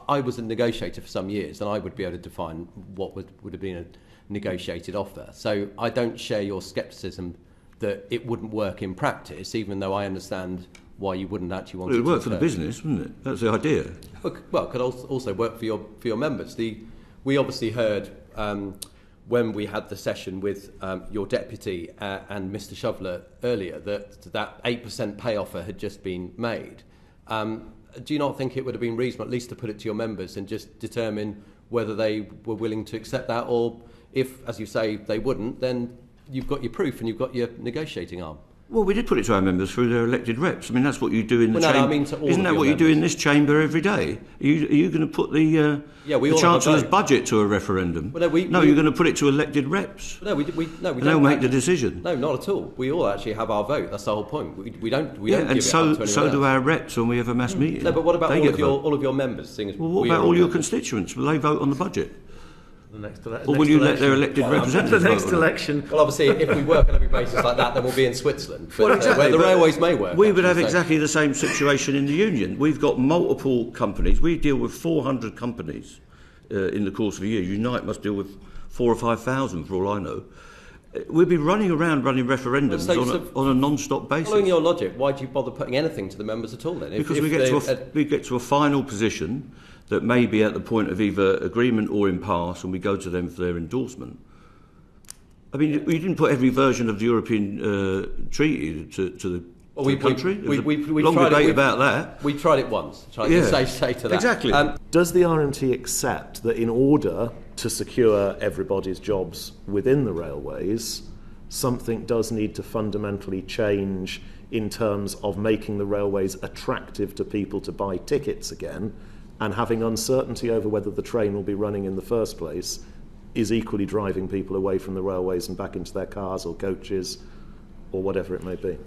I was a negotiator for some years, and I would be able to define what would have been a negotiated offer. So I don't share your scepticism that it wouldn't work in practice, even though I understand why you wouldn't actually want it to work for the business, wouldn't it? That's the idea. Well, it could also work for your members. We obviously heard when we had the session with your deputy and Mr. Shoveler earlier that 8% pay offer had just been made. Do you not think it would have been reasonable at least to put it to your members and just determine whether they were willing to accept that, or if, as you say, they wouldn't, then you've got your proof and you've got your negotiating arm? Well, we did put it to our members through their elected reps. I mean, that's what you do in the chamber. No, I mean to all Isn't that what you do in this chamber every day? Are you going to put the Chancellor's budget to a referendum? Well, you're going to put it to elected reps. No, we don't. They'll make the decision. No, not at all. We all actually have our vote. That's the whole point. We don't. And give it up to anyone so do else. our reps when we have a mass meeting. No, but what about all of your members? Well, what about all your constituents? Will they vote on the budget? Or will you let their elected representatives the next election? Well, obviously, if we work on every basis like that, then we'll be in Switzerland. But, where the railways may work. We would have exactly the same situation in the union. We've got multiple companies. We deal with 400 companies in the course of a year. Unite must deal with 4,000 or 5,000, for all I know. We'd be running referendums on a non-stop basis. Following your logic, why do you bother putting anything to the members at all then? Because we get to a final position that may be at the point of either agreement or impasse, and we go to them for their endorsement. I mean, we didn't put every version of the European treaty to the country. We've long debate about that. We tried it once. Say to that. Exactly. Does the RMT accept that in order to secure everybody's jobs within the railways, something does need to fundamentally change in terms of making the railways attractive to people to buy tickets again, and having uncertainty over whether the train will be running in the first place is equally driving people away from the railways and back into their cars or coaches or whatever it may be?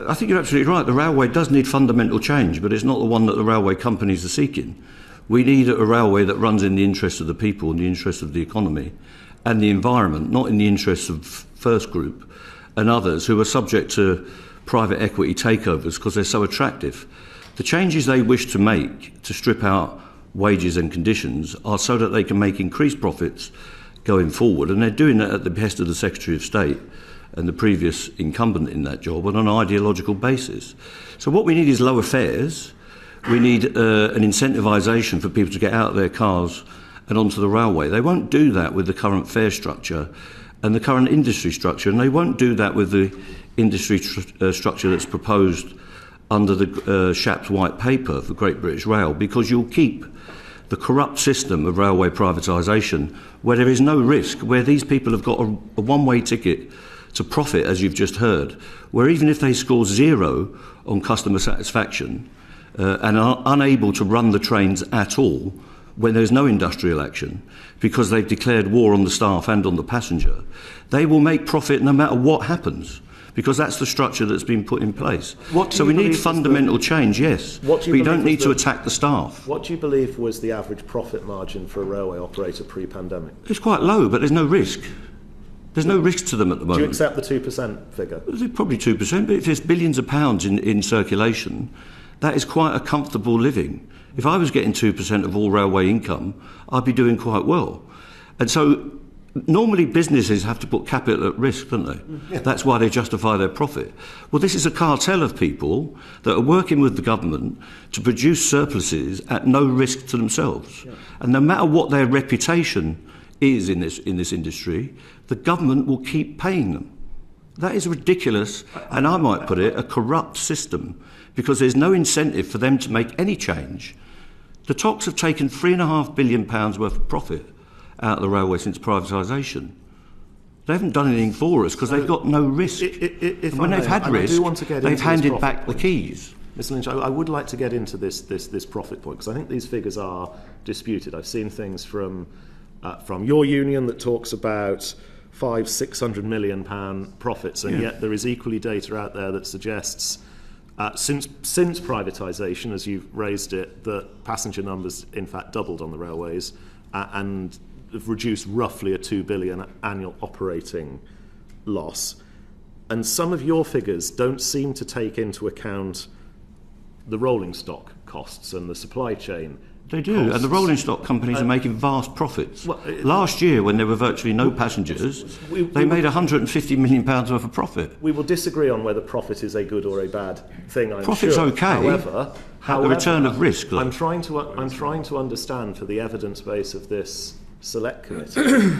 I think you're absolutely right. The railway does need fundamental change, but it's not the one that the railway companies are seeking. We need a railway that runs in the interests of the people, in the interests of the economy and the environment, not in the interests of First Group and others who are subject to private equity takeovers because they're so attractive. The changes they wish to make to strip out wages and conditions are so that they can make increased profits going forward, and they're doing that at the behest of the Secretary of State and the previous incumbent in that job on an ideological basis. So what we need is lower fares. We need an incentivisation for people to get out of their cars and onto the railway. They won't do that with the current fare structure and the current industry structure, and they won't do that with the industry structure that's proposed under the Shapps White Paper for Great British Rail, because you'll keep the corrupt system of railway privatisation where there is no risk, where these people have got a one-way ticket to profit, as you've just heard, where even if they score 0 on customer satisfaction and are unable to run the trains at all when there's no industrial action because they've declared war on the staff and on the passenger, they will make profit no matter what happens, because that's the structure that's been put in place. So we need fundamental change, yes, but you don't need to attack the staff. What do you believe was the average profit margin for a railway operator pre-pandemic? It's quite low, but there's no risk. There's no risk to them at the moment. Do you accept the 2% figure? Probably 2%, but if there's billions of pounds in circulation, that is quite a comfortable living. If I was getting 2% of all railway income, I'd be doing quite well. And so normally businesses have to put capital at risk, don't they? Yeah. That's why they justify their profit. Well, this is a cartel of people that are working with the government to produce surpluses at no risk to themselves. Yeah. And no matter what their reputation is in this industry, the government will keep paying them. That is ridiculous, and I might put it, a corrupt system, because there's no incentive for them to make any change. The TOCs have taken £3.5 billion worth of profit out of the railway since privatisation. They haven't done anything for us because they've got no risk. And when they've had risk, they've handed back the keys. Mr. Lynch, I would like to get into this profit point, because I think these figures are disputed. I've seen things from your union that talks about £500-600 million profits, and yet there is equally data out there that suggests since privatisation, as you've raised it, that passenger numbers in fact doubled on the railways and have reduced roughly a £2 billion annual operating loss. And some of your figures don't seem to take into account the rolling stock costs and the supply chain They do, costs. and the rolling stock companies are making vast profits. Last year, when there were virtually no passengers, they made £150 million worth of profit. We will disagree on whether profit is a good or a bad thing, I'm Profit's sure. okay, However, the return of risk, though. I'm trying to understand, for the evidence base of this select committee,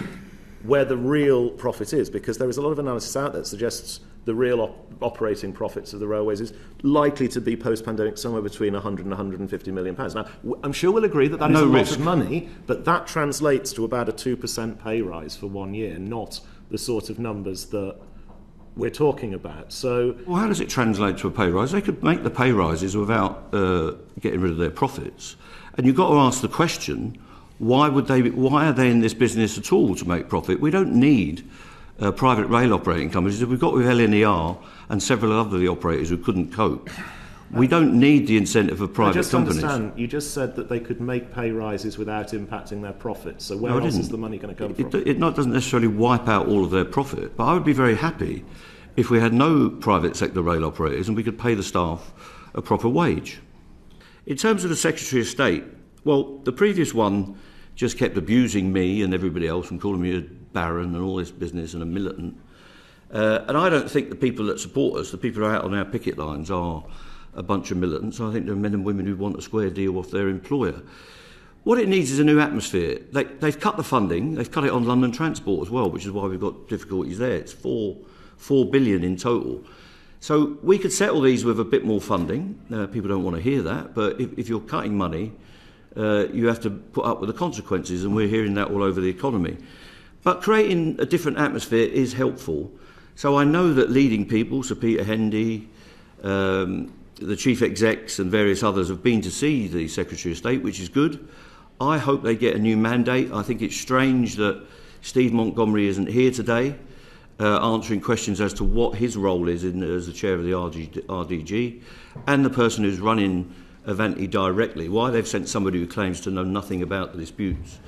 where the real profit is, because there is a lot of analysis out there that suggests the real operating profits of the railways is likely to be post-pandemic somewhere between 100 and 150 million pounds. Now, I'm sure we'll agree that is a lot of money, but that translates to about a 2% pay rise for 1 year, not the sort of numbers that we're talking about. So, well, how does it translate to a pay rise? They could make the pay rises without getting rid of their profits. And you've got to ask the question, why are they in this business at all to make profit? We don't need private rail operating companies. We've got with LNER and several other operators who couldn't cope. We don't need the incentive of private companies. Understand, you just said that they could make pay rises without impacting their profits. So where else is the money going to come from? It doesn't necessarily wipe out all of their profit, but I would be very happy if we had no private sector rail operators and we could pay the staff a proper wage. In terms of the Secretary of State, well, the previous one just kept abusing me and everybody else and calling me a baron and all this business and a militant. And I don't think the people that support us, the people who are out on our picket lines, are a bunch of militants. I think they're men and women who want a square deal off their employer. What it needs is a new atmosphere. They've cut the funding. They've cut it on London Transport as well, which is why we've got difficulties there. It's $4 billion in total. So we could settle these with a bit more funding. People don't want to hear that, but if you're cutting money, you have to put up with the consequences, and we're hearing that all over the economy. But creating a different atmosphere is helpful. So I know that leading people, Sir Peter Hendy, the chief execs and various others have been to see the Secretary of State, which is good. I hope they get a new mandate. I think it's strange that Steve Montgomery isn't here today answering questions as to what his role is as the chair of the RDG and the person who's running Avanti directly. Why they've sent somebody who claims to know nothing about the disputes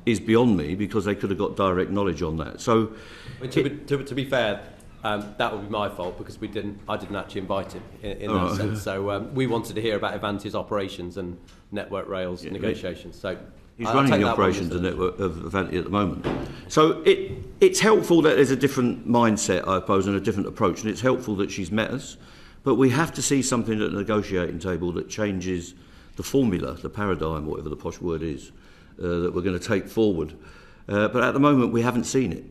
is beyond me, because they could have got direct knowledge on that. So, to be fair, that would be my fault, because I didn't actually invite him in that sense. So we wanted to hear about Avanti's operations and Network Rail's negotiations. So he's running the operations of Avanti at the moment. So it's helpful that there's a different mindset, I suppose, and a different approach, and it's helpful that she's met us. But we have to see something at the negotiating table that changes the formula, the paradigm, whatever the posh word is, that we're going to take forward. But at the moment, we haven't seen it.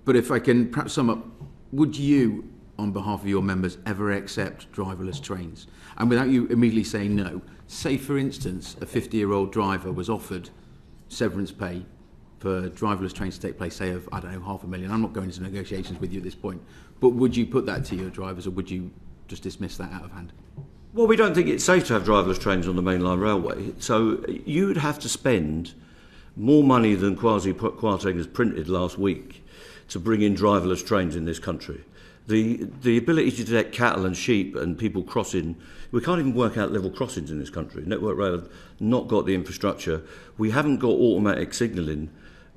But if I can perhaps sum up, would you, on behalf of your members, ever accept driverless trains? And without you immediately saying no, say, for instance, a 50-year-old driver was offered severance pay for driverless trains to take place, say, of, I don't know, $500,000. I'm not going into negotiations with you at this point. But would you put that to your drivers, or would you just dismiss that out of hand? Well, we don't think it's safe to have driverless trains on the mainline railway. So you would have to spend more money than Kwasi Kwarteng has printed last week to bring in driverless trains in this country. The ability to detect cattle and sheep and people crossing, we can't even work out level crossings in this country. Network Rail have not got the infrastructure. We haven't got automatic signalling,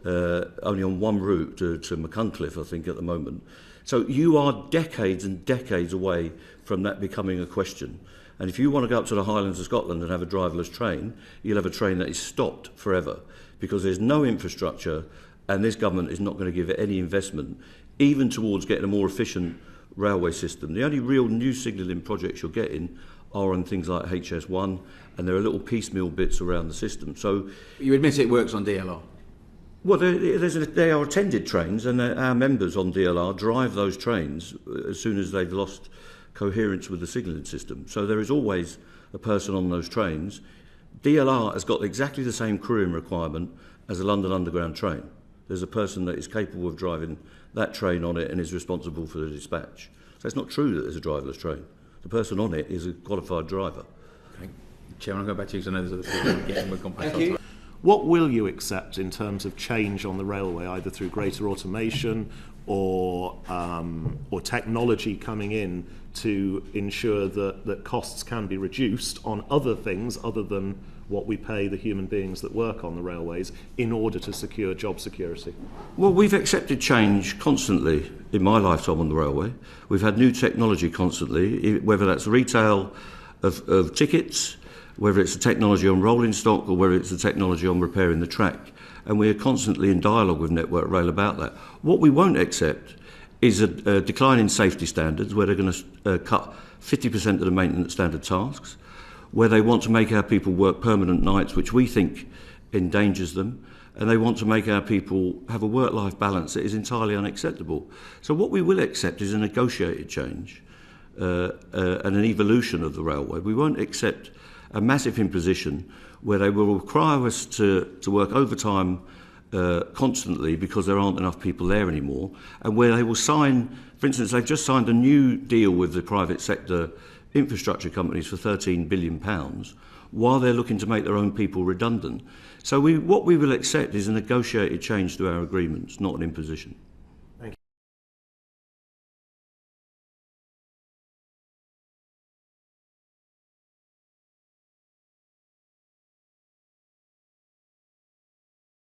only on one route to Machynlleth, I think, at the moment. So you are decades and decades away from that becoming a question. And if you want to go up to the Highlands of Scotland and have a driverless train, you'll have a train that is stopped forever, because there's no infrastructure, and this government is not going to give it any investment, even towards getting a more efficient railway system. The only real new signalling projects you're getting are on things like HS1, and there are little piecemeal bits around the system. So you admit it works on DLR? Well, they are attended trains, and our members on DLR drive those trains as soon as they've lost coherence with the signalling system. So there is always a person on those trains. DLR has got exactly the same crewing requirement as a London Underground train. There's a person that is capable of driving that train on it and is responsible for the dispatch. So it's not true that there's a driverless train. The person on it is a qualified driver. Okay. Chairman, I'll go back to you because I know there's other people getting more complex. What will you accept in terms of change on the railway, either through greater automation or technology coming in to ensure that costs can be reduced on other things other than what we pay the human beings that work on the railways in order to secure job security? Well, we've accepted change constantly in my lifetime on the railway. We've had new technology constantly, whether that's retail of tickets, whether it's the technology on rolling stock or whether it's the technology on repairing the track. And we are constantly in dialogue with Network Rail about that. What we won't accept is a decline in safety standards, where they're going to cut 50% of the maintenance standard tasks, where they want to make our people work permanent nights, which we think endangers them, and they want to make our people have a work-life balance that is entirely unacceptable. So what we will accept is a negotiated change and an evolution of the railway. We won't accept a massive imposition where they will require us to work overtime constantly because there aren't enough people there anymore, and where they will sign, for instance, they've just signed a new deal with the private sector infrastructure companies for £13 billion while they're looking to make their own people redundant. So what we will accept is a negotiated change to our agreements, not an imposition.